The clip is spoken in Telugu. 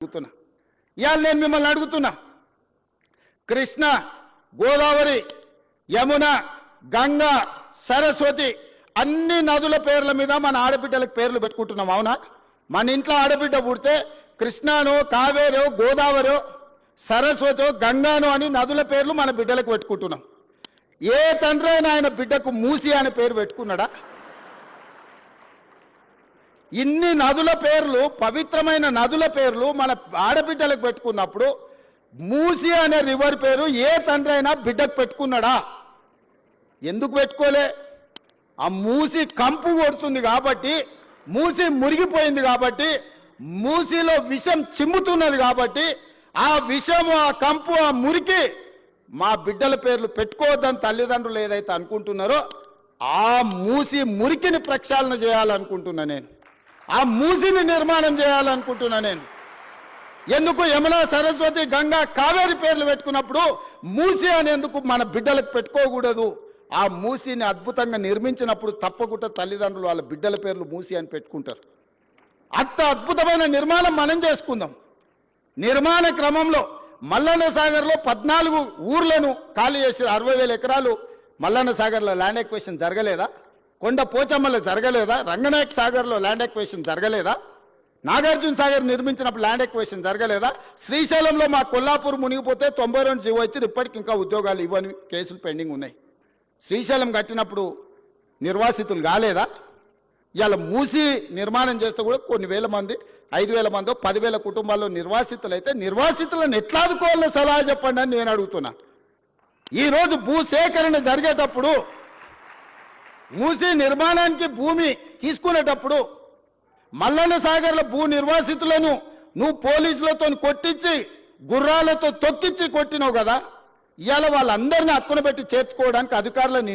అడుగుతున్నా. ఇవాళ నేను మిమ్మల్ని అడుగుతున్నా, కృష్ణ, గోదావరి, యమున, గంగా, సరస్వతి అన్ని నదుల పేర్ల మీద మన ఆడబిడ్డలకు పేర్లు పెట్టుకుంటున్నాం. అవునా? మన ఇంట్లో ఆడబిడ్డ పుడితే కృష్ణానో, కావేరో, గోదావరో, సరస్వతో, గంగానో అని నదుల పేర్లు మన బిడ్డలకు పెట్టుకుంటున్నాం. ఏ తండ్రి అయినా ఆయన బిడ్డకు మూసి అనే పేరు పెట్టుకున్నాడా? ఇన్ని నదుల పేర్లు, పవిత్రమైన నదుల పేర్లు మన ఆడబిడ్డలకు పెట్టుకున్నప్పుడు మూసి అనే రివర్ పేరు ఏ తండ్రి అయినా బిడ్డకు పెట్టుకున్నాడా? ఎందుకు పెట్టుకోలే? ఆ మూసి కంపు కొడుతుంది కాబట్టి, మూసి మురిగిపోయింది కాబట్టి, మూసిలో విషం చిమ్ముతున్నది కాబట్టి, ఆ విషము, ఆ కంపు, ఆ మురికి మా బిడ్డల పేర్లు పెట్టుకోవద్దని తల్లిదండ్రులు ఏదైతే అనుకుంటున్నారో ఆ మూసి మురికిని ప్రక్షాళన చేయాలనుకుంటున్నా నేను. ఆ మూసిని నిర్మాణం చేయాలనుకుంటున్నా నేను. ఎందుకు యమున, సరస్వతి, గంగా, కావేరి పేర్లు పెట్టుకున్నప్పుడు మూసి అనేందుకు మన బిడ్డలకు పెట్టుకోకూడదు? ఆ మూసిని అద్భుతంగా నిర్మించినప్పుడు తప్పకుండా తల్లిదండ్రులు వాళ్ళ బిడ్డల పేర్లు మూసి అని పెట్టుకుంటారు. అంత అద్భుతమైన నిర్మాణం మనం చేసుకుందాం. నిర్మాణ క్రమంలో మల్లన్న సాగర్లో 14 ఊర్లను ఖాళీ చేసి 60,000 ఎకరాలు మల్లన్న సాగర్లో ల్యాండ్ ఎక్వేషన్ జరగలేదా? కొండ పోచమ్మలో జరగలేదా? రంగనాయక సాగర్లో ల్యాండ్ ఎక్వేషన్ జరగలేదా? నాగార్జున సాగర్ నిర్మించినప్పుడు ల్యాండ్ ఎక్వేషన్ జరగలేదా? శ్రీశైలంలో మా కొల్లాపూర్ మునిగిపోతే 92 జీవో ఇచ్చి ఇప్పటికి ఇంకా ఉద్యోగాలు ఇవ్వని కేసులు పెండింగ్ ఉన్నాయి. శ్రీశైలం కట్టినప్పుడు నిర్వాసితులు కాలేదా? ఇవాళ మూసి నిర్మాణం చేస్తే కూడా కొన్ని వేల మంది, 5,000 మందో 10,000 కుటుంబాల్లో నిర్వాసితులు అయితే నిర్వాసితులను ఎట్లా ఆదుకోవాలో సలహా చెప్పండి అని నేను అడుగుతున్నా. ఈరోజు భూసేకరణ జరిగేటప్పుడు, మూసి నిర్మాణానికి భూమి తీసుకునేటప్పుడు మల్లన్న సాగర్ల భూ నిర్వాసితులను నువ్వు పోలీసులతో కొట్టించి, గుర్రాలతో తొక్కించి కొట్టినావు కదా. ఇవాళ వాళ్ళందరినీ హక్కున పెట్టి చేర్చుకోవడానికి అధికారులను